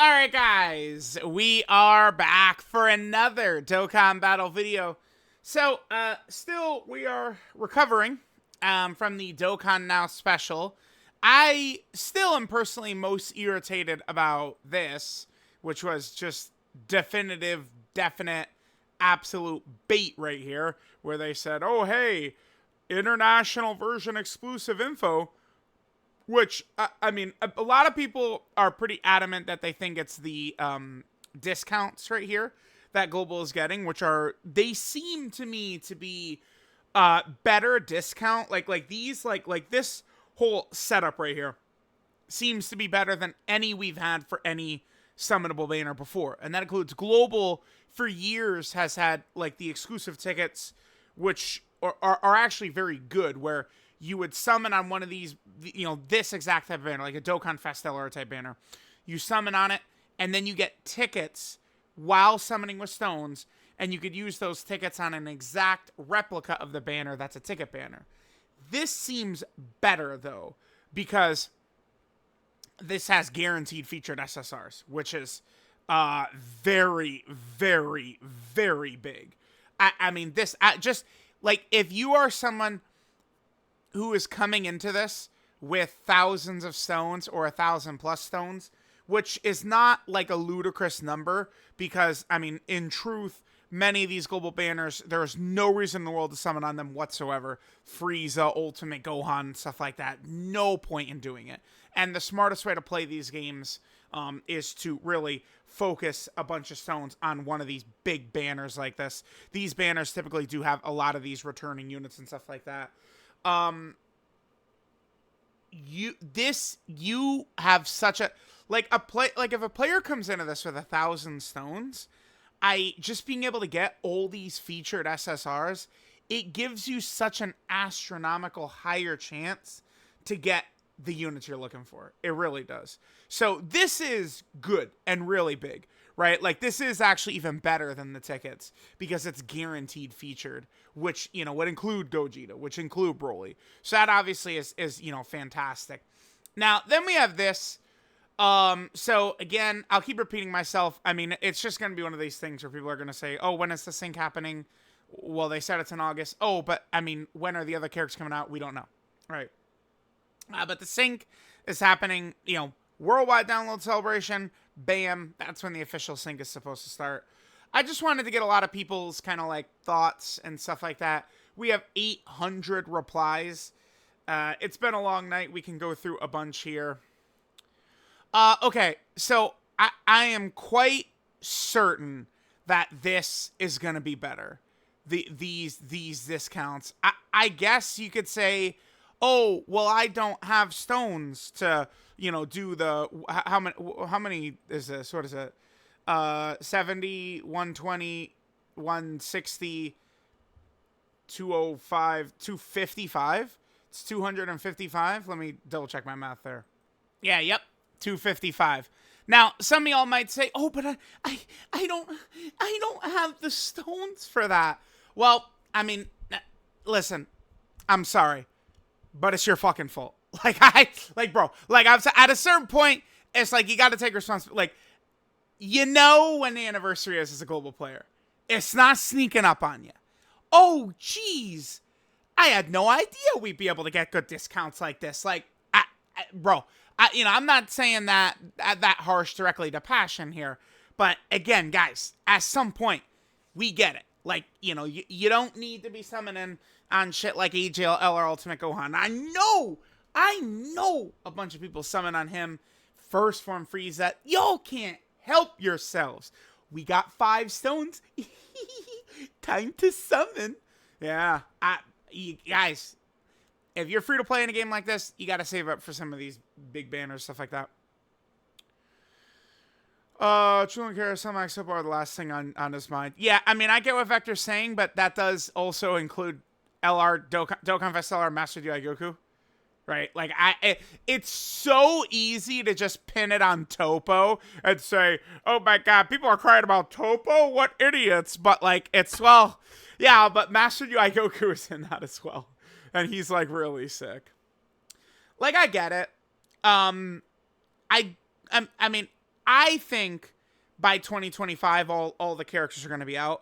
Alright guys, we are back for another Dokkan battle video. So, still we are recovering from the Dokkan Now special. I still am personally most irritated about this, which was just definite, absolute bait right here, where they said, oh hey, international version exclusive info. Which, I mean, a lot of people are pretty adamant that they think it's the discounts right here that Global is getting, which are, they seem to me to be better discount. Like these, like this whole setup right here seems to be better than any we've had for any summonable banner before. And that includes Global for years has had like the exclusive tickets, which are actually very good, where you would summon on one of these, you know, this exact type of banner, like a Dokkan Fest LR type banner. You summon on it, and then you get tickets while summoning with stones, and you could use those tickets on an exact replica of the banner that's a ticket banner. This seems better, though, because this has guaranteed featured SSRs, which is very, very, very big. I mean, this, just, like, if you are someone who is coming into this with thousands of stones or 1,000+ stones, which is not like a ludicrous number, because, I mean, in truth, many of these global banners, there's no reason in the world to summon on them whatsoever. Frieza, Ultimate Gohan, stuff like that. No point in doing it. And the smartest way to play these games is to really focus a bunch of stones on one of these big banners like this. These banners typically do have a lot of these returning units and stuff like that. You have such a, like if a player comes into this with 1,000 stones, just being able to get all these featured SSRs, it gives you such an astronomical higher chance to get the units you're looking for. It really does. So this is good and really big, right? Like, this is actually even better than the tickets because it's guaranteed featured, which, you know, would include Gogeta, which include Broly. So that obviously is, you know, fantastic. Now, then we have this. So again, I'll keep repeating myself. I mean, it's just going to be one of these things where people are going to say, oh, when is the sync happening? Well, they said it's in August. Oh, but I mean, when are the other characters coming out? We don't know. Right. But the sync is happening, you know, worldwide download celebration. Bam. That's when the official sync is supposed to start. I just wanted to get a lot of people's kind of like thoughts and stuff like that. We have 800 replies. It's been a long night. We can go through a bunch here. Okay, so I am quite certain that this is going to be better. These discounts. I guess you could say, oh, well, I don't have stones to, you know, do the, how many is this? What is it? 70, 120, 160, 205, 255. It's 255. Let me double check my math there. Yeah, yep. 255. Now, some of y'all might say, "Oh, but I don't have the stones for that." Well, I mean, listen, I'm sorry, but it's your fucking fault. Bro, at a certain point, it's like you got to take responsibility. Like, you know when the anniversary is as a global player. It's not sneaking up on you. Oh, jeez. I had no idea we'd be able to get good discounts like this. Like, bro, you know, I'm not saying that harsh directly to Passion here. But, again, guys, at some point, we get it. Like, you know, you don't need to be summoning on shit like EGL or Ultimate Gohan. I know a bunch of people summon on him. First form Frieza. Y'all can't help yourselves. We got 5 stones. Time to summon. Yeah. You guys, if you're free to play in a game like this, you got to save up for some of these big banners, stuff like that. Chulin Kara, some Max are the last thing on his mind. Yeah, I mean, I get what Vector's saying, but that does also include LR, Dokkan Fest LR, Master DI Goku. Right? Like, it's so easy to just pin it on Topo and say, oh my god, people are crying about Topo? What idiots. But, like, it's, well, yeah, but Master UI Goku is in that as well. And he's, like, really sick. Like, I get it. I mean, I think by 2025, all the characters are going to be out.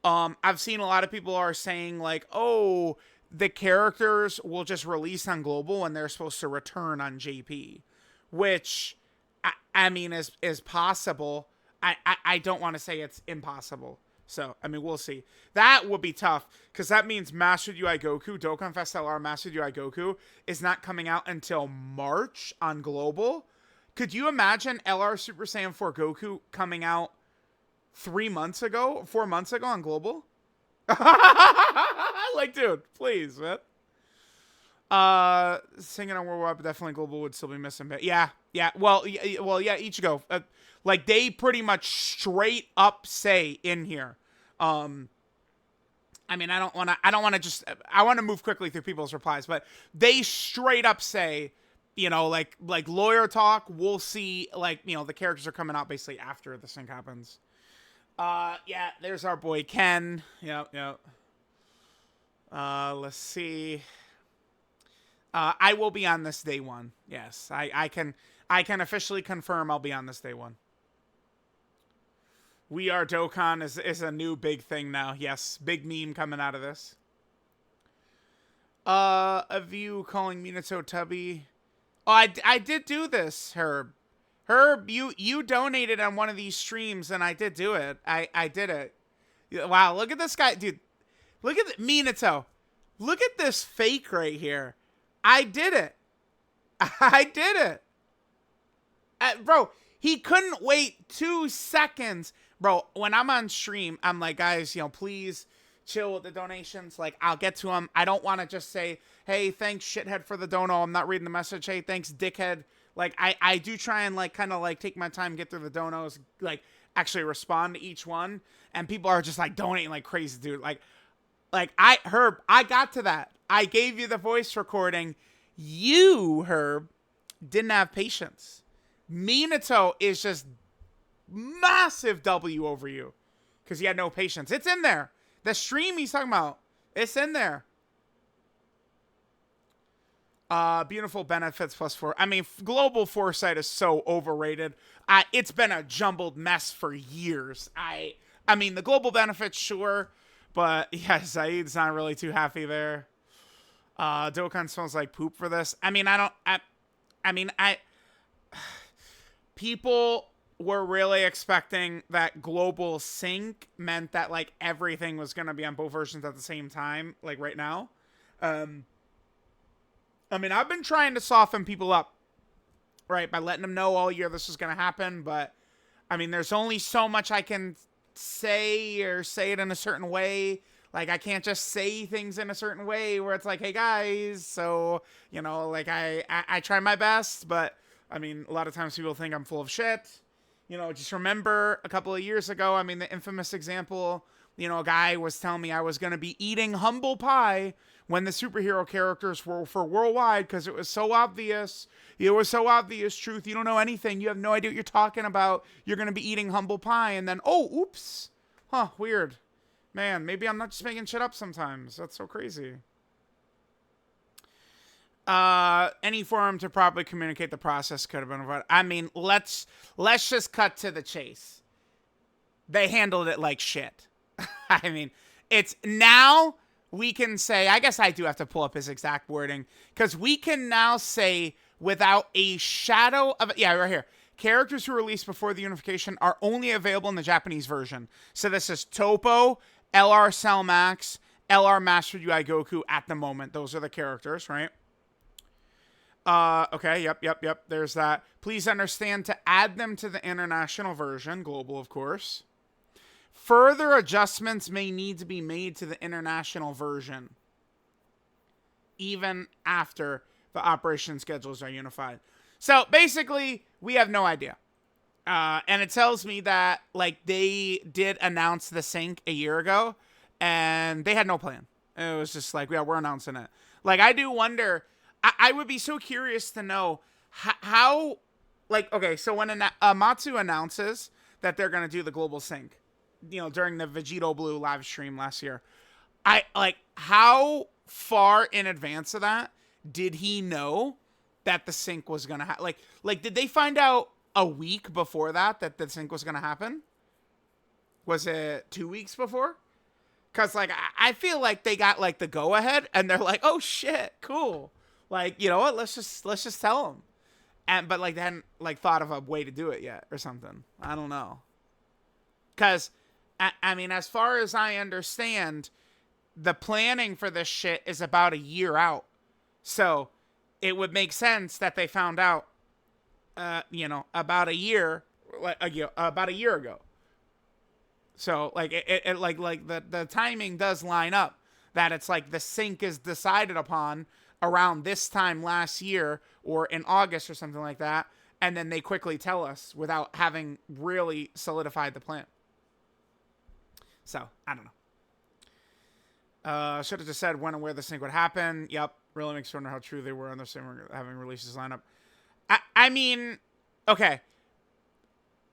I've seen a lot of people are saying like, oh, the characters will just release on global and they're supposed to return on JP, which I mean is possible. I don't want to say it's impossible. So, I mean, we'll see. That would be tough, because that means Mastered UI Goku, Dokkan Fest LR Mastered UI Goku, is not coming out until March on global. Could you imagine LR Super Saiyan 4 Goku coming out 4 months ago on global? Like, dude, please, man. Singing on World War, but definitely global would still be missing. But yeah. Well, Ichigo. Like, they pretty much straight up say in here. I mean, I want to move quickly through people's replies, but they straight up say, you know, like lawyer talk, we'll see, like, you know, the characters are coming out basically after this thing happens. Yeah, there's our boy Ken. Yep. Let's see. I will be on this day one. Yes, I can officially confirm I'll be on this day one. We Are Dokkan is a new big thing now. Yes, big meme coming out of this. A view calling Minato Tubby. Oh, I did do this, Herb. Herb, you donated on one of these streams, and I did do it. I did it. Wow, look at this guy, dude. Look at Minato. Look at this fake right here. I did it. I did it. Bro, he couldn't wait 2 seconds. Bro, when I'm on stream, I'm like, guys, you know, please chill with the donations. Like, I'll get to them. I don't want to just say, hey, thanks, shithead, for the dono. I'm not reading the message. Hey, thanks, dickhead. Like, I do try and, like, kind of, like, take my time, get through the donos, like, actually respond to each one. And people are just, like, donating like crazy, dude. Herb, I got to that. I gave you the voice recording. You, Herb, didn't have patience. Minato is just massive W over you because he had no patience. It's in there. The stream he's talking about, it's in there. Beautiful benefits +4. I mean, global foresight is so overrated. It's been a jumbled mess for years. I mean, the global benefits, sure, but yeah, Zaid's not really too happy there. Dokkan smells like poop for this. I mean, people were really expecting that global sync meant that, like, everything was going to be on both versions at the same time, like right now. I mean, I've been trying to soften people up, right, by letting them know all year this is going to happen, but, I mean, there's only so much I can say or say it in a certain way. Like, I can't just say things in a certain way where it's like, hey, guys, so, you know, like, I try my best, but, I mean, a lot of times people think I'm full of shit. You know, just remember a couple of years ago, I mean, the infamous example, you know, a guy was telling me I was going to be eating humble pie when the superhero characters were for worldwide because it was so obvious. It was so obvious, truth. You don't know anything. You have no idea what you're talking about. You're going to be eating humble pie. And then, oh, oops. Huh, weird. Man, maybe I'm not just making shit up sometimes. That's so crazy. Any forum to properly communicate the process could have been avoided. I mean, let's just cut to the chase. They handled it like shit. I mean, it's now we can say, I guess I do have to pull up his exact wording, because we can now say without a shadow of, yeah, right here. Characters who are released before the unification are only available in the Japanese version. So this is Topo, LR Cell Max, LR Mastered UI Goku at the moment. Those are the characters, right? Okay, yep. There's that. Please understand to add them to the international version, global, of course. Further adjustments may need to be made to the international version, even after the operation schedules are unified. So, basically, we have no idea. And it tells me that, like, they did announce the sync a year ago, and they had no plan. It was just like, yeah, we're announcing it. Like, I do wonder... I would be so curious to know how, like, okay, so when OMATSU announces that they're going to do the global sync, you know, during the Vegito Blue live stream last year, how far in advance of that did he know that the sync was going to happen? Like, did they find out a week before that the sync was going to happen? Was it 2 weeks before? Because, like, I feel like they got, like, the go-ahead, and they're like, oh, shit, cool. Like, you know what? Let's just tell them. But, like, they hadn't, like, thought of a way to do it yet or something. I don't know. Because, I mean, as far as I understand, the planning for this shit is about a year out. So, it would make sense that they found out, about a year ago. So, like, the timing does line up. That it's like the sync is decided upon around this time last year or in August or something like that. And then they quickly tell us without having really solidified the plan. So, I don't know. Should have just said when and where the sync would happen. Yep. Really makes me wonder how true they were on their having releases line up. I mean, okay.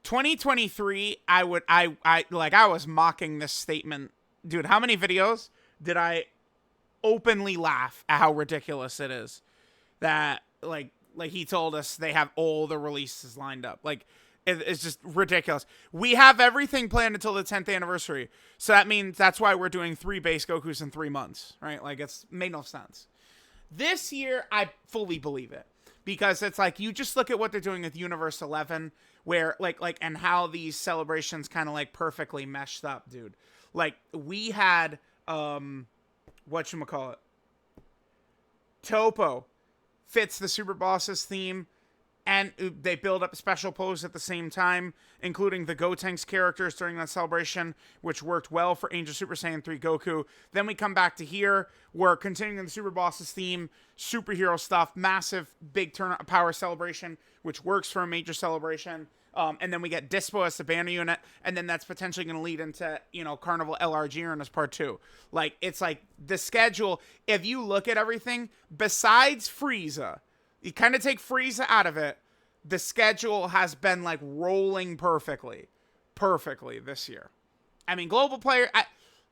2023, I was mocking this statement. Dude, how many videos did I openly laugh at how ridiculous it is that, like he told us they have all the releases lined up. Like, it's just ridiculous. We have everything planned until the 10th anniversary. So that means that's why we're doing 3 base Gokus in 3 months, right? Like, it's made no sense. This year, I fully believe it. Because it's like, you just look at what they're doing with Universe 11, where, like, and how these celebrations kind of, like, perfectly meshed up, dude. Like, we had, whatchamacallit, Topo fits the Super Bosses theme, and they build up special poses at the same time, including the Gotenks characters during that celebration, which worked well for Angel Super Saiyan 3 Goku. Then we come back to here. We're continuing the Super Bosses theme, superhero stuff, massive big turn of power celebration, which works for a major celebration. And then we get Dispo as the banner unit, and then that's potentially going to lead into, Carnival LR Jiren as part 2. Like, it's like the schedule, if you look at everything, besides Frieza, you kind of take Frieza out of it, the schedule has been, like, rolling perfectly this year. I mean, global player,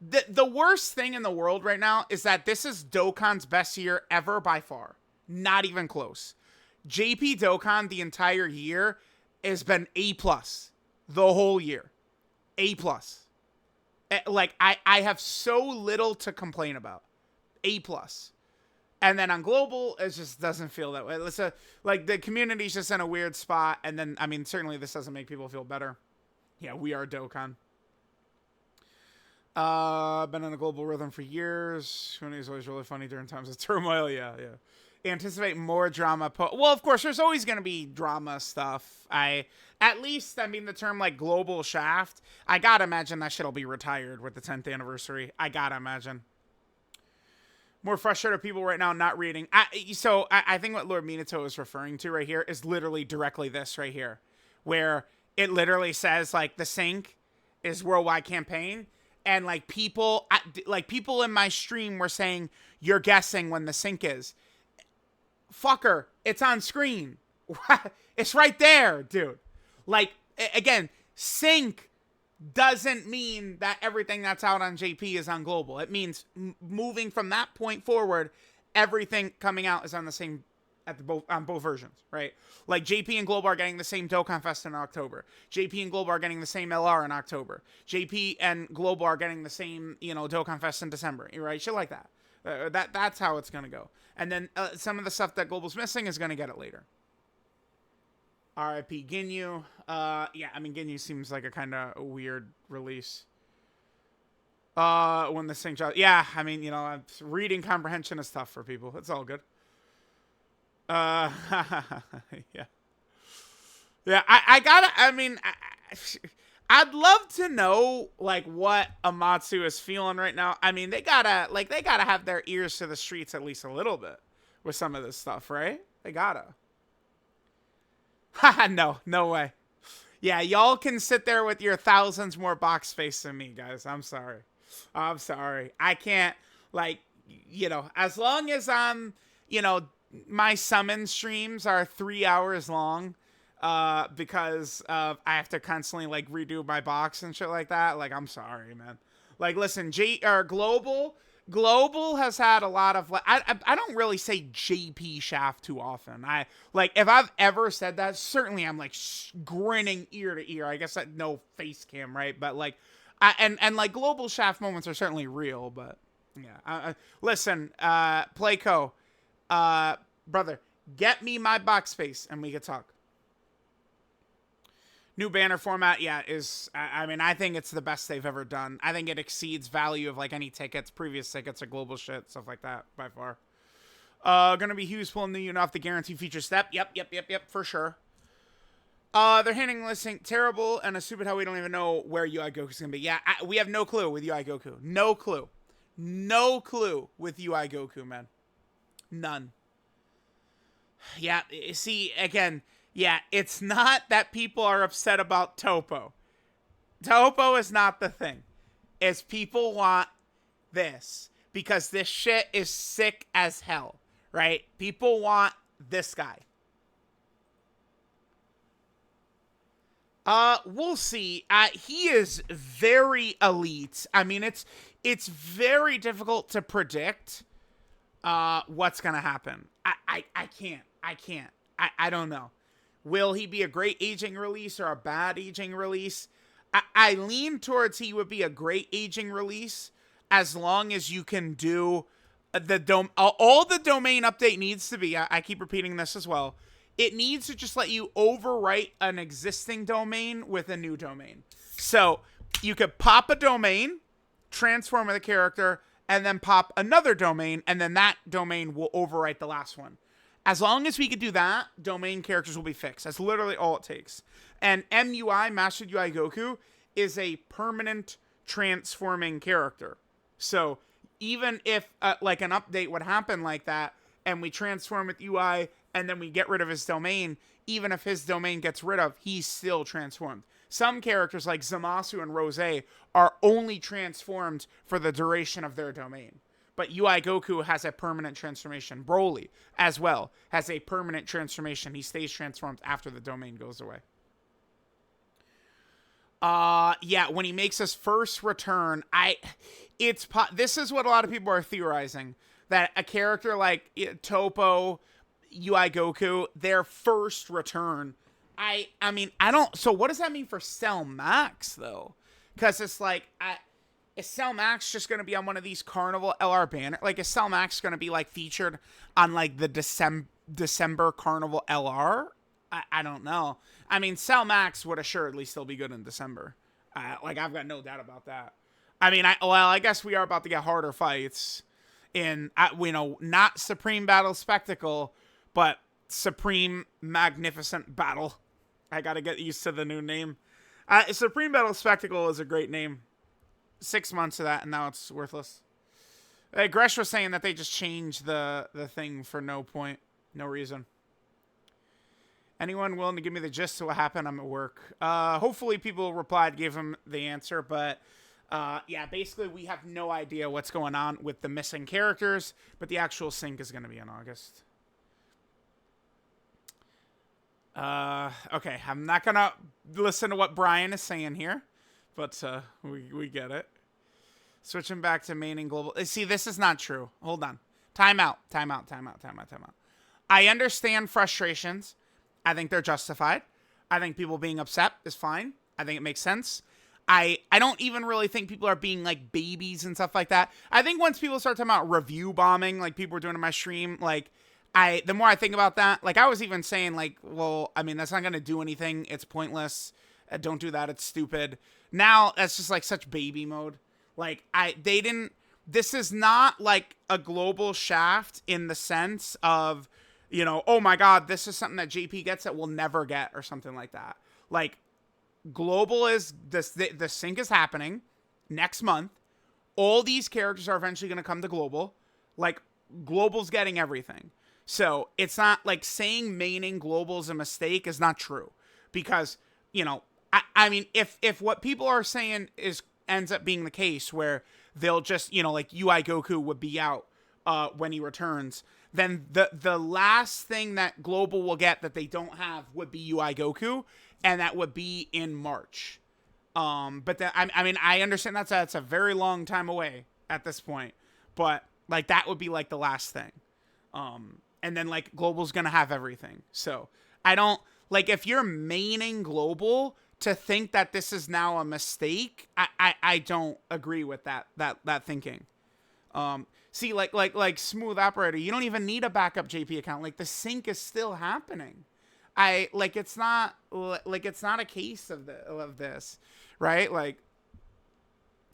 the worst thing in the world right now is that this is Dokkan's best year ever by far. Not even close. JP Dokkan the entire year has been A+, the whole year. A+. Like, I have so little to complain about. A+. And then on global, it just doesn't feel that way. Like, the community's just in a weird spot. And then, I mean, certainly this doesn't make people feel better. Yeah, we are Dokkan. Been in a global rhythm for years. Shuni is always really funny during times of turmoil. Yeah. Anticipate more drama. Well, of course, there's always going to be drama stuff. At least, the term, like, global shaft, I gotta imagine that shit'll be retired with the 10th anniversary. I gotta imagine. More frustrated people right now not reading. I think what Lord Minato is referring to right here is literally directly this right here, where it literally says, like, the sync is worldwide campaign, and, like, people in my stream were saying, you're guessing when the sync is. Fucker, it's on screen. It's right there, dude. Like, again, sync doesn't mean that everything that's out on JP is on global. It means moving from that point forward, everything coming out is on the same on both versions, right? Like, JP and global are getting the same Dokkan Fest in October. JP and global are getting the same LR in October. JP and global are getting the same, Dokkan Fest in December, right? Shit like that. That's how it's gonna go. And then some of the stuff that global's missing is gonna get it later. RIP Ginyu. Ginyu seems like a kind of weird release. When the sync job. Yeah, reading comprehension is tough for people. It's all good. Yeah. Yeah, I'd love to know, like, what OMATSU is feeling right now. They gotta have their ears to the streets at least a little bit with some of this stuff, right? They gotta. Haha, no way. Yeah, y'all can sit there with your thousands more box space than me, guys. I'm sorry. I can't, as long as I'm, my summon streams are 3 hours long, because I have to constantly, redo my box and shit like that. I'm sorry, man. Listen, global, Global has had a lot of like I don't really say JP Shaft too often. I like if I've ever said that, certainly I'm like grinning ear to ear. I guess that no face cam, right? But like and like Global Shaft moments are certainly real, but yeah. Listen, Playco, brother, get me my box space and we can talk. New banner format, yeah, is, I mean, I think it's the best they've ever done. I think it exceeds value of, like, any tickets, previous tickets, or global shit, stuff like that, by far. Gonna be Hughes pulling the unit off the guarantee feature step. Yep, for sure. They're handling this thing terrible, and it's stupid how we don't even know where UI Goku's gonna be. Yeah, we have no clue with UI Goku. No clue. No clue with UI Goku, man. None. Yeah, see, again... Yeah, it's not that people are upset about Topo. Topo is not the thing. It's people want this. Because this shit is sick as hell. Right? People want this guy. We'll see. He is very elite. I mean, it's very difficult to predict what's gonna happen. I can't. I don't know. Will he be a great aging release or a bad aging release? I lean towards he would be a great aging release as long as you can do all the domain update needs to be, I keep repeating this as well, it needs to just let you overwrite an existing domain with a new domain. So you could pop a domain, transform the character, and then pop another domain, and then that domain will overwrite the last one. As long as we could do that, domain characters will be fixed. That's literally all it takes. And MUI, Mastered UI Goku, is a permanent transforming character. So even if like an update would happen like that, and we transform with UI, and then we get rid of his domain, even if his domain gets rid of, he's still transformed. Some characters like Zamasu and Rose are only transformed for the duration of their domain. But UI Goku has a permanent transformation. Broly, as well, has a permanent transformation. He stays transformed after the domain goes away. Yeah, when he makes his first return, this is what a lot of people are theorizing. That a character like Topo, UI Goku, their first return. I mean, I don't... So what does that mean for Cell Max, though? Because it's like... Is Cell Max just going to be on one of these Carnival LR banner? Like, is Cell Max going to be, like, featured on, like, the December Carnival LR? I don't know. I mean, Cell Max would assuredly still be good in December. Like, I've got no doubt about that. I mean, I guess we are about to get harder fights in, not Supreme Battle Spectacle, but Supreme Magnificent Battle. I got to get used to the new name. Supreme Battle Spectacle is a great name. 6 months of that, and now it's worthless. Gresh was saying that they just changed the thing for no point, no reason. Anyone willing to give me the gist of what happened? I'm at work. Hopefully people replied, gave him the answer, but yeah, basically we have no idea what's going on with the missing characters, but the actual sync is going to be in August. Okay, I'm not going to listen to what Brian is saying here. But we get it. Switching back to main and global. See, this is not true. Hold on. Time out. I understand frustrations. I think they're justified. I think people being upset is fine. I think it makes sense. I don't even really think people are being like babies and stuff like that. I think once people start talking about review bombing, like people were doing in my stream, like the more I think about that, like I was even saying like, well, I mean, that's not going to do anything. It's pointless. Don't do that. It's stupid. Now that's just like such baby mode. Like this is not like a global shaft in the sense of, oh my God, this is something that JP gets that we'll never get or something like that. Like global is this, the sync is happening next month. All these characters are eventually going to come to global. Like global's getting everything. So it's not like saying maining global is a mistake is not true because, I mean, if what people are saying ends up being the case where they'll just, like UI Goku would be out when he returns, then the last thing that Global will get that they don't have would be UI Goku, and that would be in March. But I mean, I understand that's a very long time away at this point. but like that would be like the last thing. And then like global's gonna have everything. So I don't like if you're maining global to think that this is now a mistake. I don't agree with that thinking. See, like Smooth Operator, you don't even need a backup JP account. Like the sync is still happening. It's not a case of this, right? Like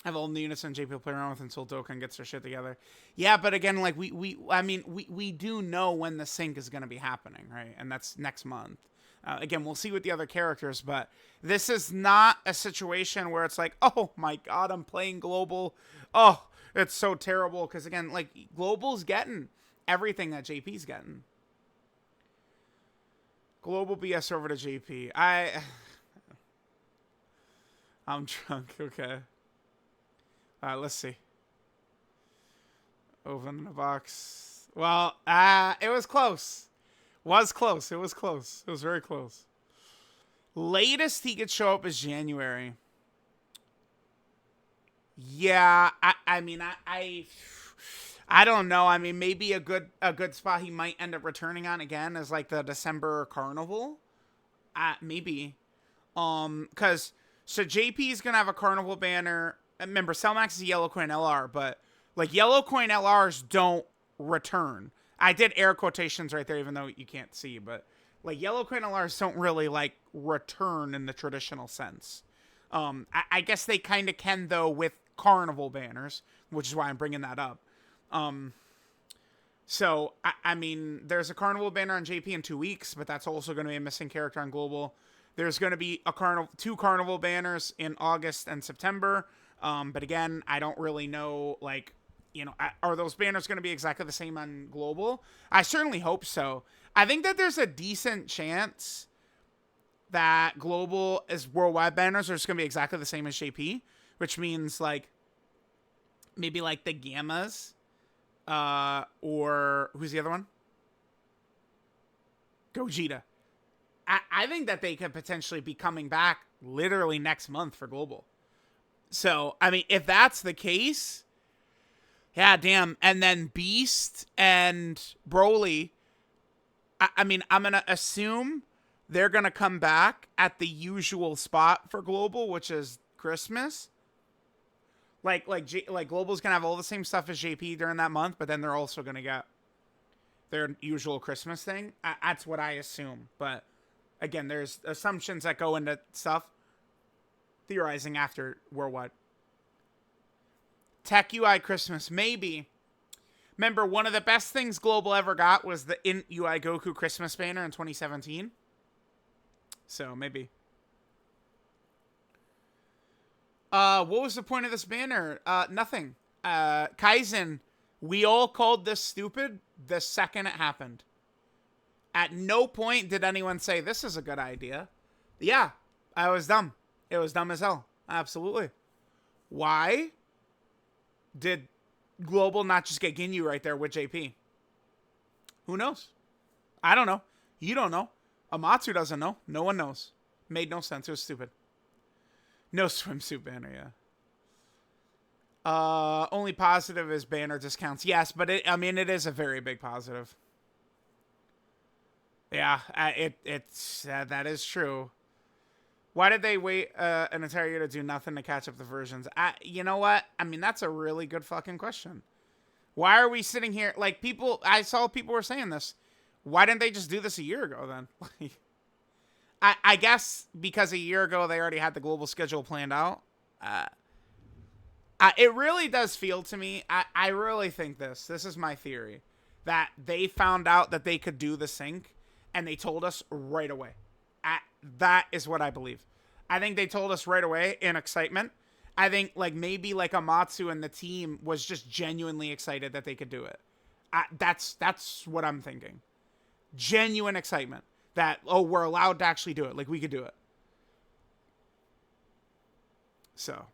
I have all the units on JP will play around with until Dokkan gets their shit together. Yeah, but again, like we do know when the sync is going to be happening, right? And that's next month. Again, we'll see with the other characters, but this is not a situation where it's like, oh my god, I'm playing global. Oh, it's so terrible. Because again, like global's getting everything that JP's getting. Global BS over to JP. I'm drunk. Okay. Let's see. Open the box. Well, it was close. It was close. It was very close. Latest he could show up is January. Yeah, I mean, I don't know. I mean, maybe a good spot he might end up returning on again is like the December Carnival. Maybe. Because so JP is gonna have a Carnival banner. Remember, Cellmax is a yellow coin LR, but like yellow coin LRs don't return. I did air quotations right there, even though you can't see, but like yellow coin LRs don't really like return in the traditional sense. I guess they kind of can though with Carnival banners, which is why I'm bringing that up. So I mean, there's a Carnival banner on JP in 2 weeks, but that's also going to be a missing character on Global. There's going to be two Carnival banners in August and September. But again, I don't really know, like, you know, are those banners going to be exactly the same on Global? I certainly hope so. I think that there's a decent chance that Global is worldwide banners are just going to be exactly the same as JP, which means, like, maybe, like, the Gammas, or who's the other one? Gogeta. I think that they could potentially be coming back literally next month for Global. So, I mean, if that's the case, yeah, damn. And then Beast and Broly, I mean, I'm going to assume they're going to come back at the usual spot for Global, which is Christmas. Like Global's going to have all the same stuff as JP during that month, but then they're also going to get their usual Christmas thing. That's what I assume. But again, there's assumptions that go into stuff. Theorizing after worldwide. Tech UI Christmas, maybe. Remember, one of the best things Global ever got was the Int UI Goku Christmas banner in 2017. So, maybe. What was the point of this banner? Nothing. Kaizen, we all called this stupid the second it happened. At no point did anyone say, this is a good idea. Yeah, I was dumb. It was dumb as hell. Absolutely. Why did Global not just get Ginyu right there with JP? Who knows? I don't know. You don't know. OMATSU doesn't know. No one knows. Made no sense. It was stupid. No swimsuit banner, yeah. Only positive is banner discounts. Yes, but it is a very big positive. Yeah, it's that is true. Why did they wait an entire year to do nothing to catch up the versions? You know what? I mean, that's a really good fucking question. Why are we sitting here? Like, I saw people were saying this. Why didn't they just do this a year ago then? I guess because a year ago they already had the global schedule planned out. It really does feel to me, I really think this is my theory, that they found out that they could do the sync and they told us right away. That is what I believe. I think they told us right away in excitement. I think like maybe like OMATSU and the team was just genuinely excited that they could do it. That's what I'm thinking. Genuine excitement that, oh, we're allowed to actually do it. Like we could do it. So.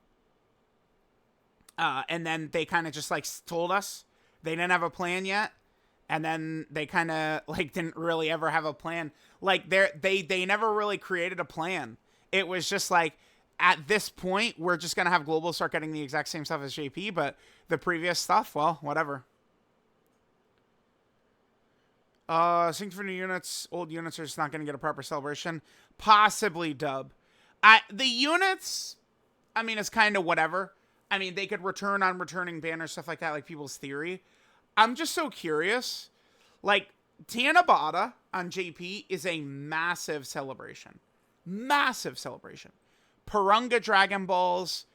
And then they kind of just like told us they didn't have a plan yet. And then they kind of like didn't really ever have a plan. Like they never really created a plan. It was just like at this point, we're just going to have Global start getting the exact same stuff as JP, but the previous stuff, well, whatever. Synced for new units. Old units are just not going to get a proper celebration. Possibly dub. The units, I mean, it's kind of whatever. I mean, they could return on returning banners, stuff like that, like people's theory. I'm just so curious. Like, Tanabata on JP is a massive celebration. Massive celebration. Purunga Dragon Balls,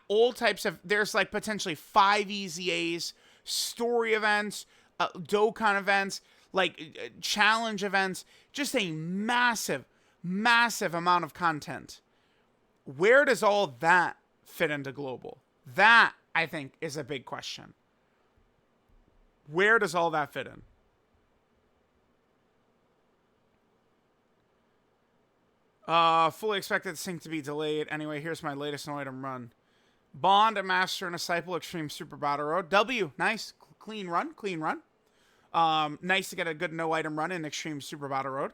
all types of, there's like potentially 5 EZAs, story events, Dokkan events, like challenge events, just a massive, massive amount of content. Where does all that fit into Global? That, I think, is a big question. Where does all that fit in? Fully expected sync to be delayed. Anyway, here's my latest no item run. Bond, a Master, and a Disciple, Extreme Super Battle Road. W, nice. Clean run, clean run. Nice to get a good no item run in Extreme Super Battle Road.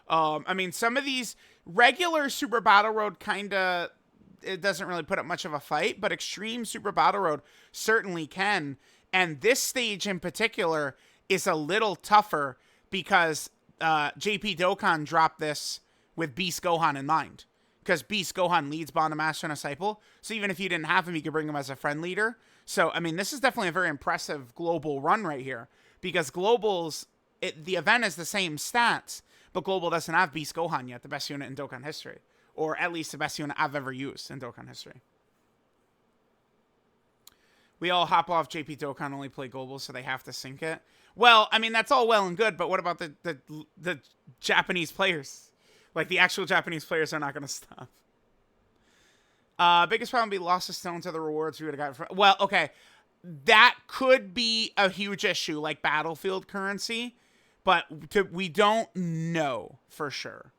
I mean, some of these regular Super Battle Road kind of, it doesn't really put up much of a fight, but Extreme Super Battle Road certainly can. And this stage in particular is a little tougher because JP Dokkan dropped this with Beast Gohan in mind. Because Beast Gohan leads Bond, a Master, and a Disciple. So even if you didn't have him, you could bring him as a friend leader. So, I mean, this is definitely a very impressive Global run right here. Because Global's, the event is the same stats, but Global doesn't have Beast Gohan yet, the best unit in Dokkan history. Or at least the best unit I've ever used in Dokkan history. We all hop off JP Dokkan, only play Global, so they have to sync it. Well, I mean, that's all well and good, but what about the Japanese players? Like, the actual Japanese players are not going to stop. Biggest problem would be loss of stone to the rewards we would have got. Well, okay. That could be a huge issue, like Battlefield currency. But we don't know for sure.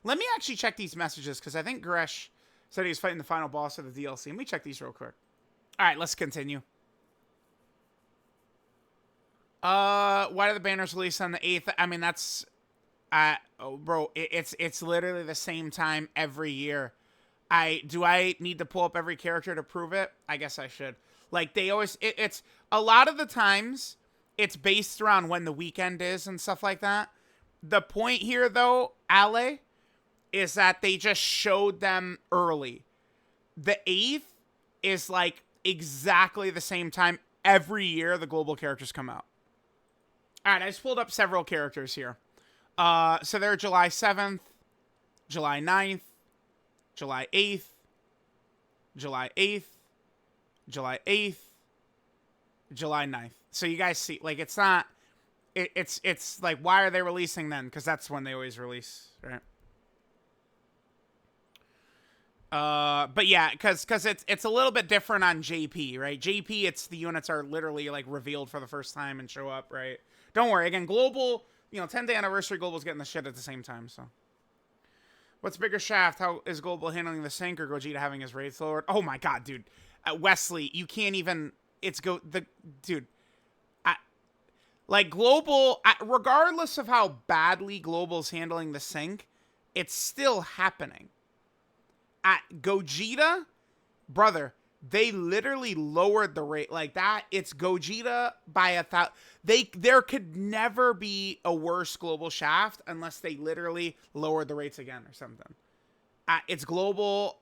Let me actually check these messages, because I think Gresh said he was fighting the final boss of the DLC. Let me check these real quick. All right, let's continue. Why do the banners release on the 8th? I mean, that's... bro, it's literally the same time every year. Do I need to pull up every character to prove it? I guess I should. Like, they always... It's... A lot of the times, it's based around when the weekend is and stuff like that. The point here, though, Ale, is that they just showed them early. The 8th is, like, exactly the same time every year the global characters come out. Alright, I just pulled up several characters here. So they're July 7th, July 9th, July 8th, July 8th, July 8th, July 9th. So you guys see, like, it's not... It's like, why are they releasing then? Because that's when they always release, right? But yeah, because it's a little bit different on JP, right? JP, it's the units are literally like revealed for the first time and show up, right? Don't worry. Again, Global, 10th anniversary, Global's getting the shit at the same time. So, what's bigger shaft? How is Global handling the sync or Gogeta having his raids lowered? Oh my god, dude, Wesley, you can't even. Dude. Like, Global, regardless of how badly Global's handling the sync, it's still happening. At Gogeta, brother, they literally lowered the rate like that. It's Gogeta by 1,000. There could never be a worse Global shaft unless they literally lowered the rates again or something. It's Global,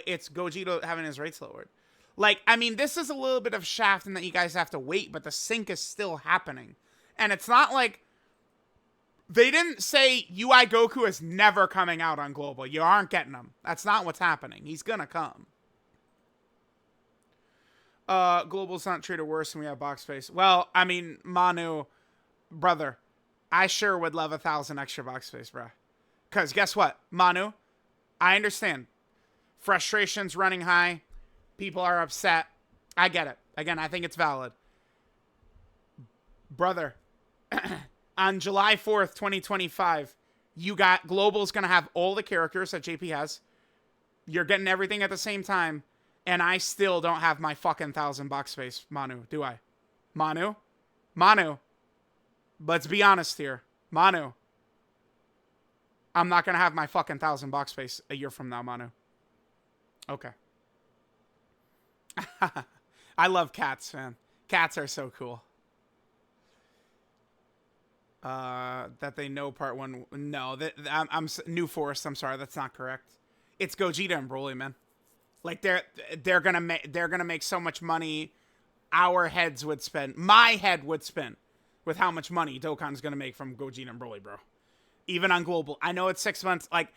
it's Gogeta having his rates lowered. Like, I mean, this is a little bit of shaft in that you guys have to wait, but the sync is still happening. And it's not like they didn't say UI Goku is never coming out on Global. You aren't getting him. That's not what's happening. He's gonna come. Global's not treated worse than we have box space. Well, I mean, Manu, brother, I sure would love 1,000 extra box space, bro. Because guess what, Manu? I understand. Frustration's running high. People are upset. I get it. Again, I think it's valid. Brother, on July 4th, 2025, you got Global's going to have all the characters that JP has. You're getting everything at the same time. And I still don't have my fucking 1,000 box space, Manu. Do I? Manu? Let's be honest here. Manu. I'm not going to have my fucking 1,000 box space a year from now, Manu. Okay. I love cats, man. Cats are so cool. That they know part one. No, I'm New Forest. I'm sorry, that's not correct. It's Gogeta and Broly, man. Like they're gonna make so much money. Our heads would spend. My head would spin with how much money Dokkan's gonna make from Gogeta and Broly, bro. Even on global, I know it's 6 months. Like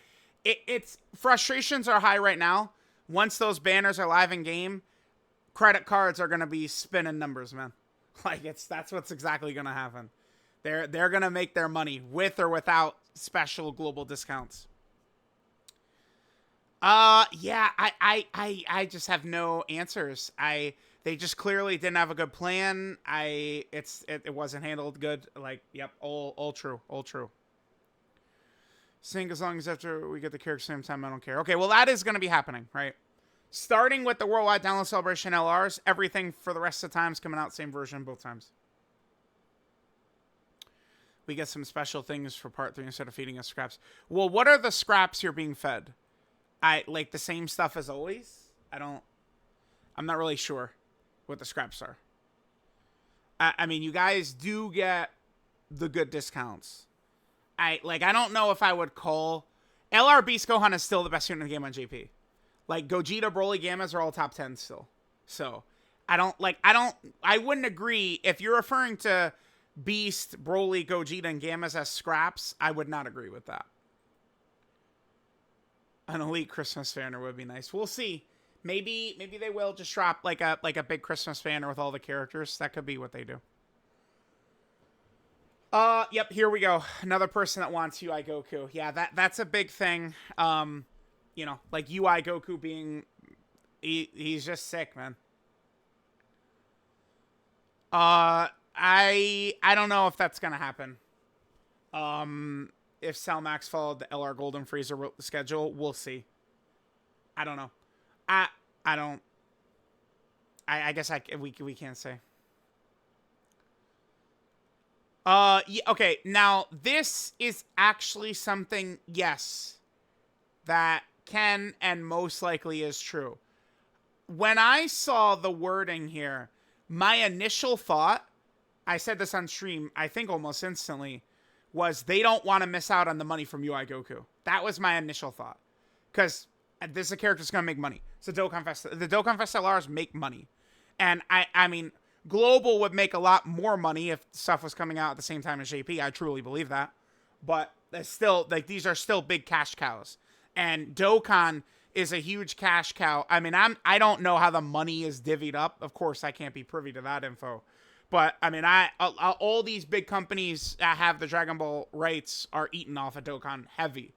it's frustrations are high right now. Once those banners are live in game, credit cards are gonna be spinning numbers, man. Like that's what's exactly gonna happen. They're gonna make their money with or without special global discounts. Yeah, I just have no answers. They just clearly didn't have a good plan. It wasn't handled good. Like, yep, all true, all true. Sing as long as after we get the character same time, I don't care. Okay, well that is gonna be happening, right? Starting with the Worldwide Download Celebration LRs, everything for the rest of the times coming out same version both times. We get some special things for part 3 instead of feeding us scraps. Well, what are the scraps you're being fed? I like the same stuff as always. I'm not really sure what the scraps are. I mean, you guys do get the good discounts. I don't know if I would call LR Beast Gohan is still the best unit in the game on JP. Like Gogeta, Broly, Gammas are all top 10 still. So I wouldn't agree if you're referring to Beast, Broly, Gogeta, and Gammas as scraps. I would not agree with that. An elite Christmas banner would be nice. We'll see. Maybe they will just drop like a big Christmas banner with all the characters. That could be what they do. Yep, here we go. Another person that wants UI Goku. Yeah, that's a big thing. You know, like UI Goku being he's just sick, man. I don't know if that's gonna happen. If Cell Max followed the LR Golden Freezer schedule, we'll see. I don't know. I don't. I guess we can't say. Yeah, okay, now this is actually something, yes, that can and most likely is true. When I saw the wording here, my initial thought, I said this on stream, I think almost instantly, was they don't want to miss out on the money from UI Goku. That was my initial thought. Because this is a character that's going to make money. So the Dokkan Fest LRs make money. And I mean, Global would make a lot more money if stuff was coming out at the same time as JP. I truly believe that. But it's still, like, these are still big cash cows. And Dokkan is a huge cash cow. I mean, I don't know how the money is divvied up. Of course, I can't be privy to that info. But, I mean, all these big companies that have the Dragon Ball rights are eating off of Dokkan heavy.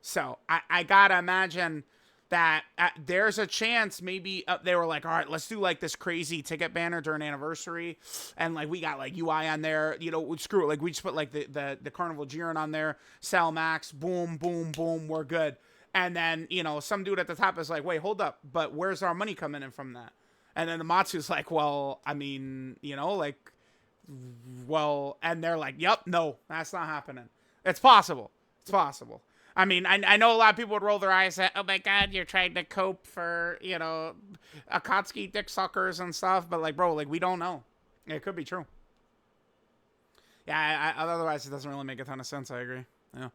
So, I gotta imagine that there's a chance maybe they were like, all right, let's do like this crazy ticket banner during anniversary. And like, we got like UI on there, you know, screw it. Like we just put like the Carnival Jiren on there, Cell Max, boom, boom, boom, we're good. And then, you know, some dude at the top is like, wait, hold up, but where's our money coming in from that? And then the Matsu's like, well, I mean, you know, like, well, and they're like, yep, no, that's not happening. It's possible. It's possible. I mean, I know a lot of people would roll their eyes at, oh my god, you're trying to cope for, you know, Akatsuki dick suckers and stuff. But, like, bro, like, we don't know. It could be true. Yeah, otherwise it doesn't really make a ton of sense. I agree. Yeah.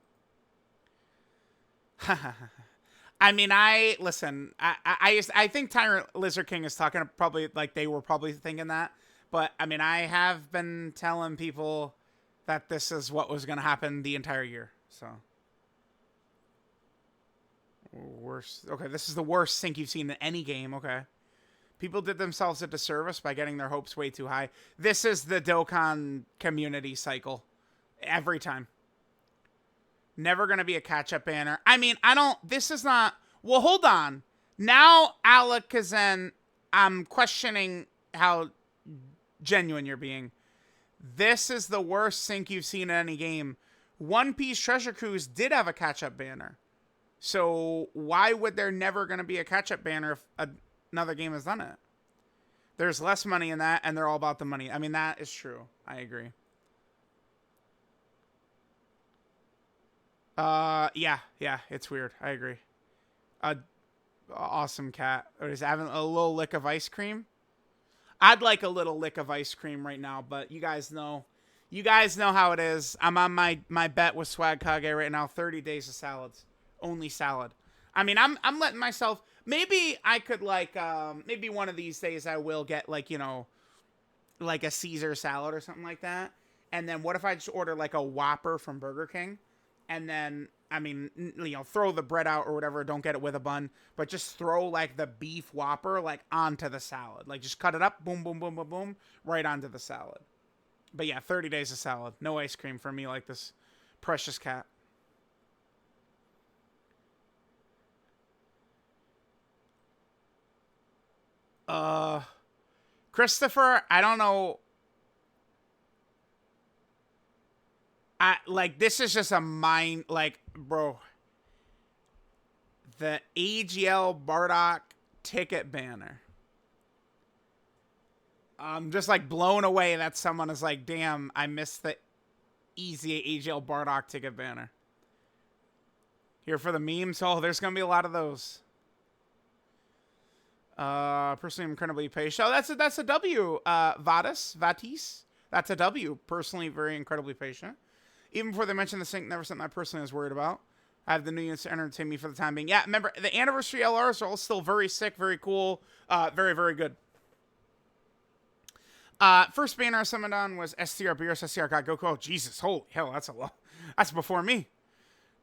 I mean, listen, I think Tyrant Lizard King is talking probably, like, they were probably thinking that. But, I mean, I have been telling people that this is what was going to happen the entire year. So... Worst. Okay, this is the worst sync you've seen in any game. Okay. People did themselves a disservice by getting their hopes way too high. This is the Dokkan community cycle. Every time. Never going to be a catch-up banner. I mean, this is not... Well, hold on. Now, Alakazam, I'm questioning how genuine you're being. This is the worst sync you've seen in any game. One Piece Treasure Cruise did have a catch-up banner. So why would there never going to be a catch-up banner if another game has done it? There's less money in that, and they're all about the money. I mean, that is true. I agree. Yeah, it's weird. I agree. Awesome cat. Or is having a little lick of ice cream? I'd like a little lick of ice cream right now, but you guys know. You guys know how it is. I'm on my bet with Swag Kage right now. 30 days of salads. Only salad. I mean, I'm letting myself. Maybe I could like. Maybe one of these days I will get like, you know, like a Caesar salad or something like that. And then what if I just order like a Whopper from Burger King, and then I mean, you know, throw the bread out or whatever. Don't get it with a bun, but just throw like the beef Whopper like onto the salad. Like just cut it up, boom, boom, boom, boom, boom, right onto the salad. But yeah, 30 days of salad. No ice cream for me like this precious cat. Christopher, I don't know. Like, this is just a mind, like, bro. The AGL Bardock ticket banner. I'm just, like, blown away that someone is like, damn, I missed the easy AGL Bardock ticket banner. Here for the memes. Oh, there's going to be a lot of those. Personally, I'm incredibly patient. Oh, that's a W. Vatis. That's a W. Personally, very incredibly patient. Even before they mentioned the sync, never something I personally was worried about. I have the new units to entertain me for the time being. Yeah, remember, the anniversary LRs are all still very sick, very cool, very, very good. First banner I summoned on was STR Beerus, STR got Goku. Oh, Jesus, holy hell, that's a lot. That's before me.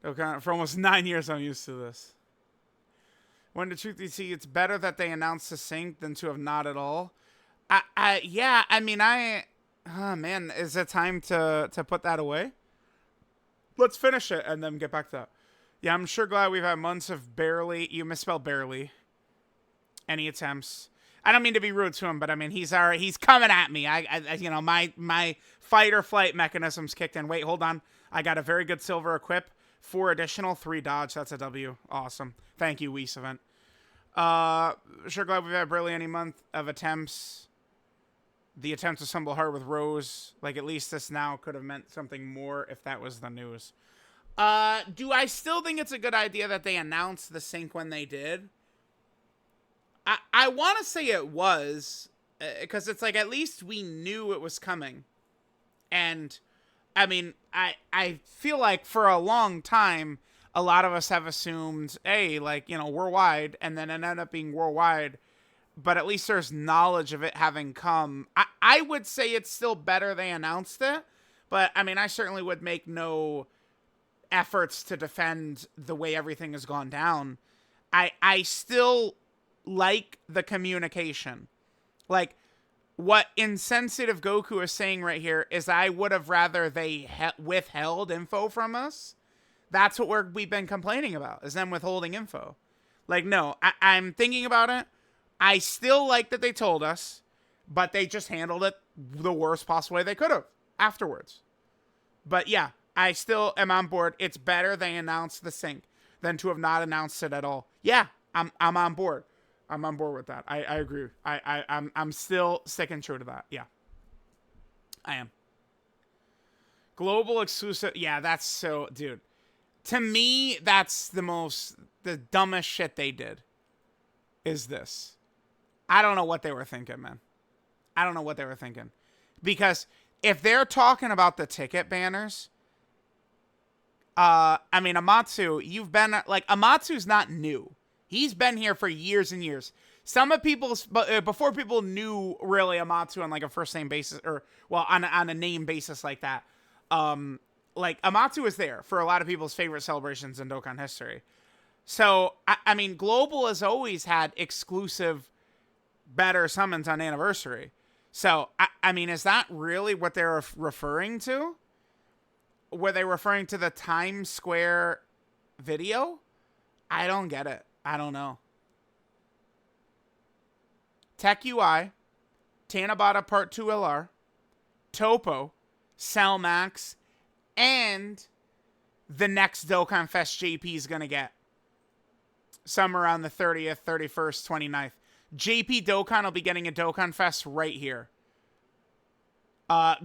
Okay, for almost 9 years, I'm used to this. When the truth you see, it's better that they announce the sync than to have not at all. Yeah, I mean, oh man, is it time to put that away? Let's finish it and then get back to that. Yeah, I'm sure glad we've had months of barely. You misspelled barely. Any attempts? I don't mean to be rude to him, but I mean he's coming at me. I you know, my fight or flight mechanism's kicked in. Wait, hold on. I got a very good silver equip. 4 additional, 3 dodge. That's a W. Awesome. Thank you, Weiss event. Sure glad we've had barely any month of attempts. The attempt to stumble hard with Rose. Like, at least this now could have meant something more if that was the news. Do I still think it's a good idea that they announced the sync when they did? I want to say it was, because it's like, at least we knew it was coming. And, I mean, I feel like for a long time, a lot of us have assumed, hey, like, you know, worldwide, and then it ended up being worldwide. But at least there's knowledge of it having come. I would say it's still better they announced it. But, I mean, I certainly would make no efforts to defend the way everything has gone down. I still like the communication. Like, what Insensitive Goku is saying right here is I would have rather they withheld info from us. That's what we've been complaining about, is them withholding info. Like, no, I'm thinking about it. I still like that they told us, but they just handled it the worst possible way they could have afterwards. But yeah, I still am on board. It's better they announced the sync than to have not announced it at all. Yeah, I'm on board. I'm on board with that. I agree. I'm still sticking true to that. Yeah, I am. Global exclusive. Yeah, that's so, dude. To me, that's the dumbest shit they did. Is this? I don't know what they were thinking, man. I don't know what they were thinking. Because if they're talking about the ticket banners, I mean, OMATSU, you've been, like, OMATSU's not new. He's been here for years and years. Some of people's, before people knew really OMATSU on, like, a first name basis, or, well, on a name basis like that, like, OMATSU was there for a lot of people's favorite celebrations in Dokkan history. So, I mean, Global has always had exclusive better summons on Anniversary. So, I mean, is that really what they're referring to? Were they referring to the Times Square video? I don't get it. I don't know. Tech UI, Tanabata Part 2 LR, Topo, Cellmax, and the next Dokkan Fest JP is going to get. Somewhere around the 30th, 31st, 29th. JP Dokkan will be getting a Dokkan Fest right here.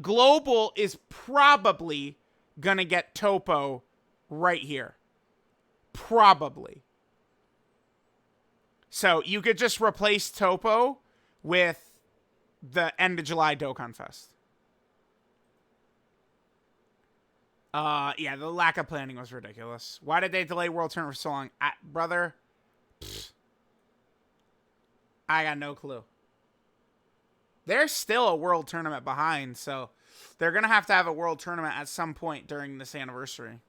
Global is probably gonna get Topo right here. Probably. So you could just replace Topo with the end of July Dokkan Fest. Yeah, the lack of planning was ridiculous. Why did they delay World Tournament for so long? Brother, I got no clue. They're still a World Tournament behind, so they're going to have a World Tournament at some point during this anniversary.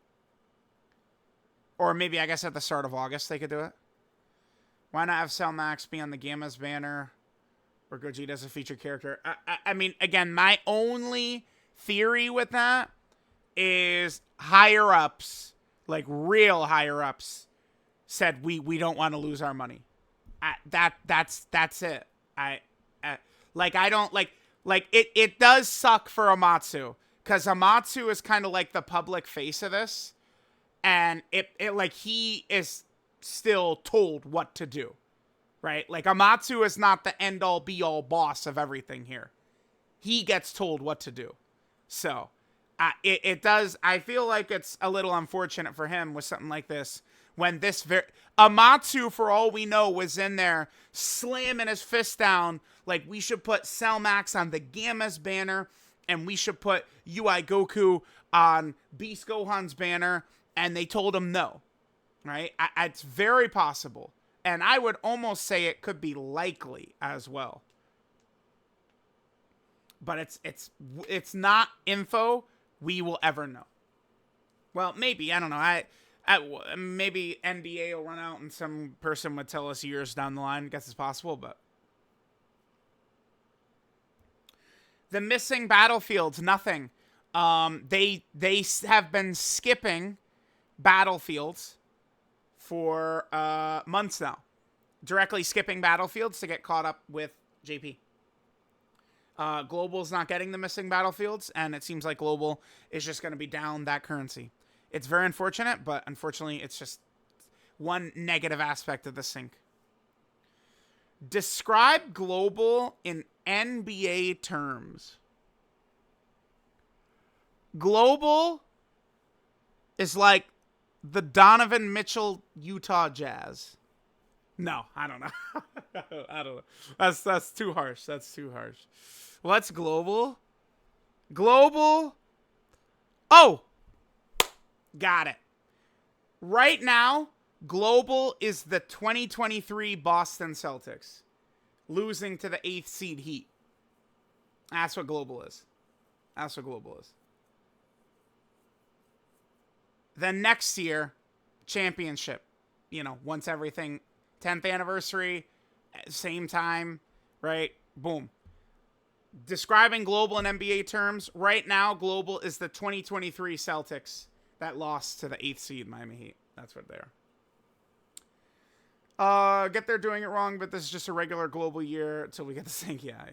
Or maybe, I guess, at the start of August they could do it. Why not have Cell Max be on the Gamma's banner or Gogeta as a featured character? I mean, again, my only theory with that is higher-ups, like real higher-ups, said we don't want to lose our money. That's it. It does suck for OMATSU, because OMATSU is kind of like the public face of this, and he is still told what to do, right? Like, OMATSU is not the end-all be-all boss of everything here. He gets told what to do. So it does, I feel like it's a little unfortunate for him with something like this, when this OMATSU, for all we know, was in there slamming his fist down like, we should put Cell Max on the Gamma's banner, and we should put UI Goku on Beast Gohan's banner, and they told him no, right? It's very possible, and I would almost say it could be likely as well. But it's not info we will ever know. Well, maybe, I don't know. Maybe NDA will run out and some person would tell us years down the line. I guess it's possible, but the missing battlefields, nothing. They have been skipping battlefields for months now. Directly skipping battlefields to get caught up with JP. Global's not getting the missing battlefields, and it seems like Global is just going to be down that currency. It's very unfortunate, but unfortunately, it's just one negative aspect of the sync. Describe Global in NBA terms. Global is like the Donovan Mitchell Utah Jazz. No, I don't know. I don't know. That's too harsh. That's too harsh. What's Global? Global. Oh, got it. Right now, Global is the 2023 Boston Celtics, losing to the 8th seed Heat. That's what Global is. That's what Global is. Then next year, championship. You know, once everything, 10th anniversary, same time, right? Boom. Describing Global in NBA terms, right now, Global is the 2023 Celtics that lost to the 8th seed Miami Heat. That's what they are. Get they're doing it wrong, but this is just a regular Global year until we get the sync. Yeah.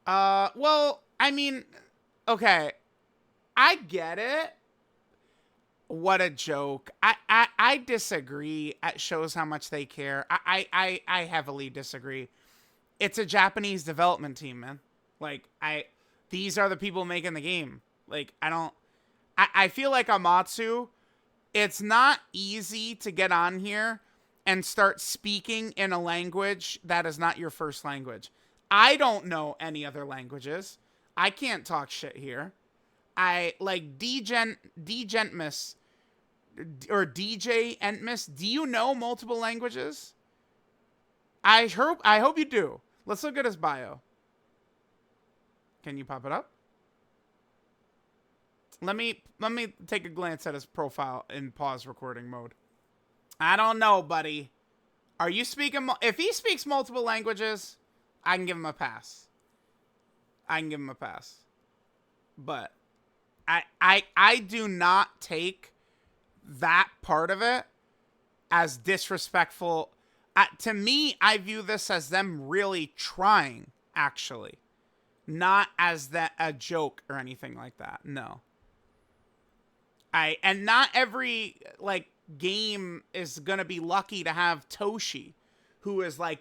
Well, I mean, okay. I get it. What a joke. I disagree. It shows how much they care. I heavily disagree. It's a Japanese development team, man. Like, these are the people making the game. Like, I feel like OMATSU, it's not easy to get on here and start speaking in a language that is not your first language. I don't know any other languages. I can't talk shit here. I like Dgentmus or DJ Entmus. Do you know multiple languages? I hope you do. Let's look at his bio. Can you pop it up? Let me take a glance at his profile in pause recording mode. I don't know, buddy. Are you speaking? If he speaks multiple languages, I can give him a pass. But I do not take that part of it as disrespectful. To me, I view this as them really trying, actually. Not as a joke or anything like that. No. And not every, like, game is going to be lucky to have Toshi, who is, like,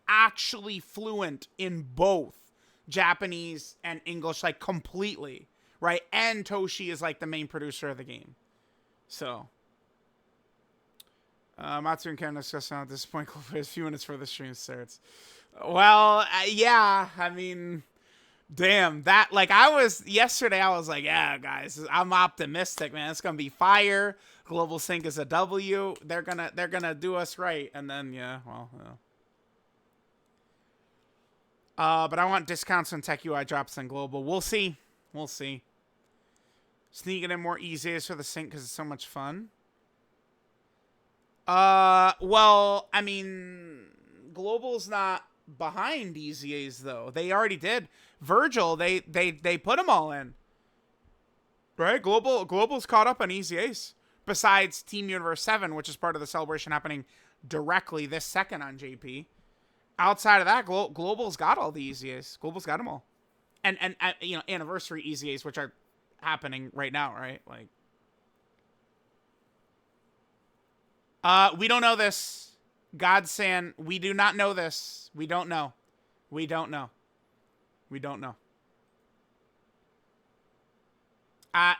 actually fluent in both Japanese and English, like, completely. Right? And Toshi is, like, the main producer of the game. So, Matsu and Ken discussing at this point a few minutes before the stream starts. Well, yeah, I mean, damn, that, like, yesterday I was like, yeah, guys, I'm optimistic, man. It's gonna be fire. Global Sync is a W. They're gonna do us right. And then, yeah, well, yeah. But I want discounts on Tech UI drops on Global. We'll see. We'll see. Sneaking in more easiest for the sync because it's so much fun. Well, I mean, Global's not behind EZAs though. They already did. Virgil, they put them all in. Right? Global's caught up on EZAs. Besides Team Universe 7, which is part of the celebration happening directly this second on JP. Outside of that, Global's got all the EZAs. Global's got them all. And you know, anniversary EZAs, which are happening right now, right? Like, we don't know this. Godsand, we do not know this. We don't know. We don't know. We don't know.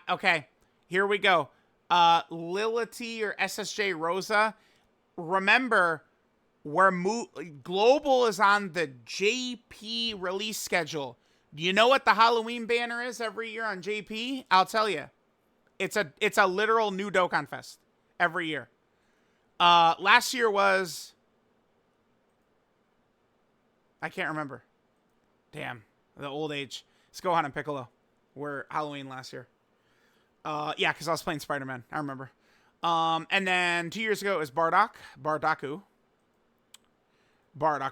Okay. Here we go. Lility or SSJ Rosa. Remember, Global is on the JP release schedule. Do you know what the Halloween banner is every year on JP? I'll tell you. It's a literal new Dokkan Fest every year. Last year was, I can't remember. Damn, the old age. Let's go on and Piccolo. Were Halloween last year. Yeah, because I was playing Spider-Man. I remember. And then 2 years ago it was Bardock.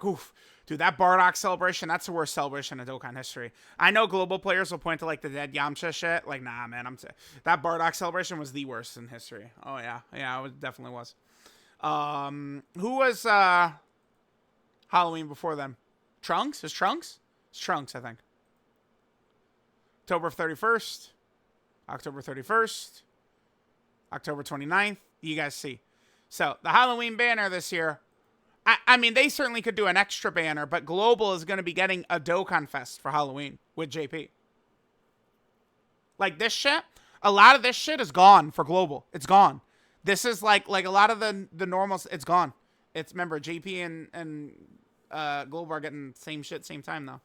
Oof. Dude, that Bardock celebration, that's the worst celebration in Dokkan history. I know Global players will point to, like, the dead Yamcha shit. Like, nah, man, that Bardock celebration was the worst in history. Oh, yeah. Yeah, it definitely was. Who was, Halloween before them? Trunks? Is Trunks? It's Trunks, I think. October 31st. October 29th. You guys see. So, the Halloween banner this year, I mean, they certainly could do an extra banner, but Global is going to be getting a Dokkan Fest for Halloween with JP. Like, this shit, a lot of this shit is gone for Global. It's gone. This is like a lot of the normals, it's gone. It's, remember, JP and Global are getting same shit, same time, though.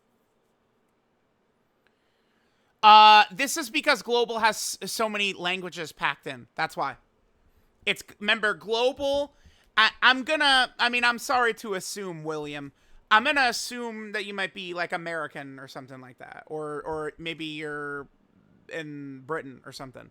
This is because Global has so many languages packed in. That's why. It's, remember, Global, I'm sorry to assume, William. I'm going to assume that you might be, like, American or something like that. Or maybe you're in Britain or something.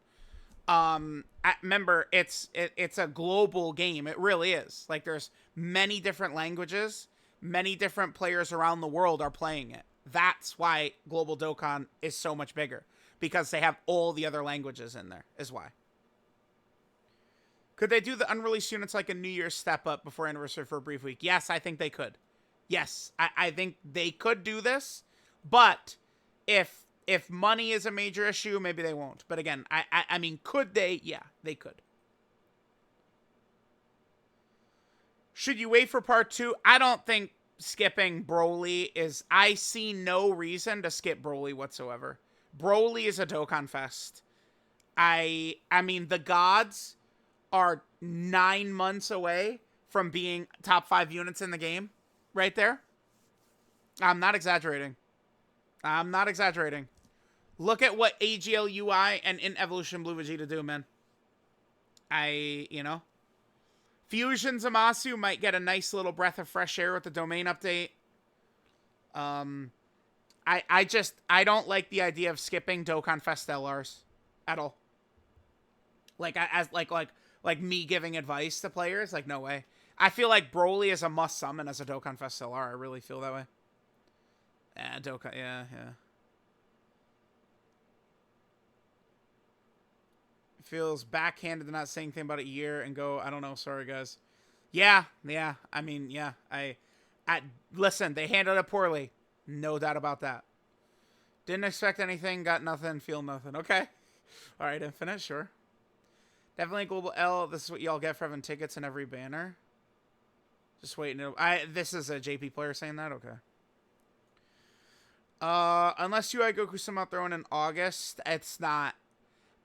Remember, it's a global game. It really is. Like, there's many different languages. Many different players around the world are playing it. That's why Global Dokkan is so much bigger. Because they have all the other languages in there, is why. Could they do the unreleased units like a New Year's step up before anniversary for a brief week? Yes, I think they could. Yes, I think they could do this. But if money is a major issue, maybe they won't. But again, I mean, could they? Yeah, they could. Should you wait for part 2? I don't think skipping Broly is... I see no reason to skip Broly whatsoever. Broly is a Dokkan Fest. I mean, the gods are 9 months away from being top 5 units in the game. Right there. I'm not exaggerating. I'm not exaggerating. Look at what AGL UI and in Evolution Blue Vegeta do, man. You know. Fusion Zamasu might get a nice little breath of fresh air with the domain update. I don't like the idea of skipping Dokkan Fest LRs at all. Like me giving advice to players, like, no way. I feel like Broly is a must summon as a Dokkan Fest LR. I really feel that way. Yeah, Dokkan, yeah. Feels backhanded to not say anything about a year and go, I don't know, sorry guys. Yeah. I mean, yeah. Listen, they handled it poorly. No doubt about that. Didn't expect anything, got nothing, feel nothing. Okay. All right, Infinite, sure. Definitely Global L. This is what y'all get for having tickets in every banner. Just waiting. This is a JP player saying that? Okay. Unless UI Goku somehow thrown in August, it's not.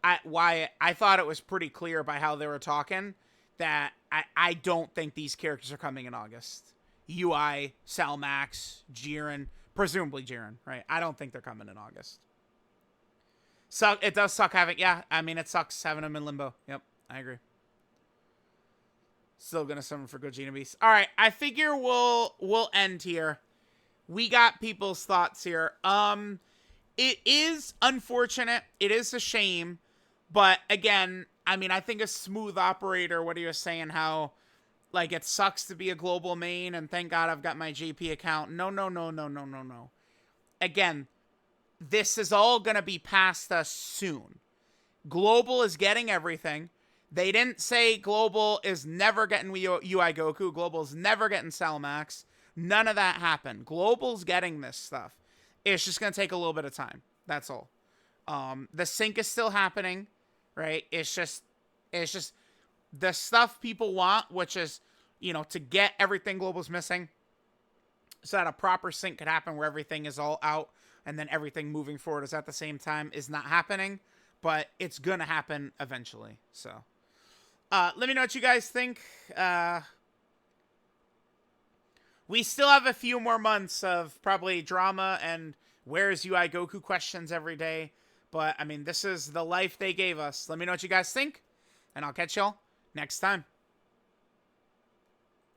I thought it was pretty clear by how they were talking that I don't think these characters are coming in August. UI, Salmax, Jiren, presumably Jiren, right? I don't think they're coming in August. So it does suck having, yeah, I mean, it sucks having them in limbo. Yep, I agree. Still gonna summon for Gogeta Beast. All right, I figure we'll end here. We got people's thoughts here. It is unfortunate. It is a shame, but again, I mean, I think a smooth operator. What are you saying? How like it sucks to be a global main, and thank God I've got my JP account. No. Again, this is all gonna be past us soon. Global is getting everything. They didn't say Global is never getting UI Goku. Global's never getting Cellmax. None of that happened. Global's getting this stuff. It's just going to take a little bit of time. That's all. The sync is still happening, right? It's just the stuff people want, which is, you know, to get everything Global's missing so that a proper sync could happen where everything is all out and then everything moving forward is at the same time is not happening. But it's going to happen eventually, so... let me know what you guys think. We still have a few more months of probably drama and where's UI Goku questions every day. But, I mean, this is the life they gave us. Let me know what you guys think, and I'll catch y'all next time.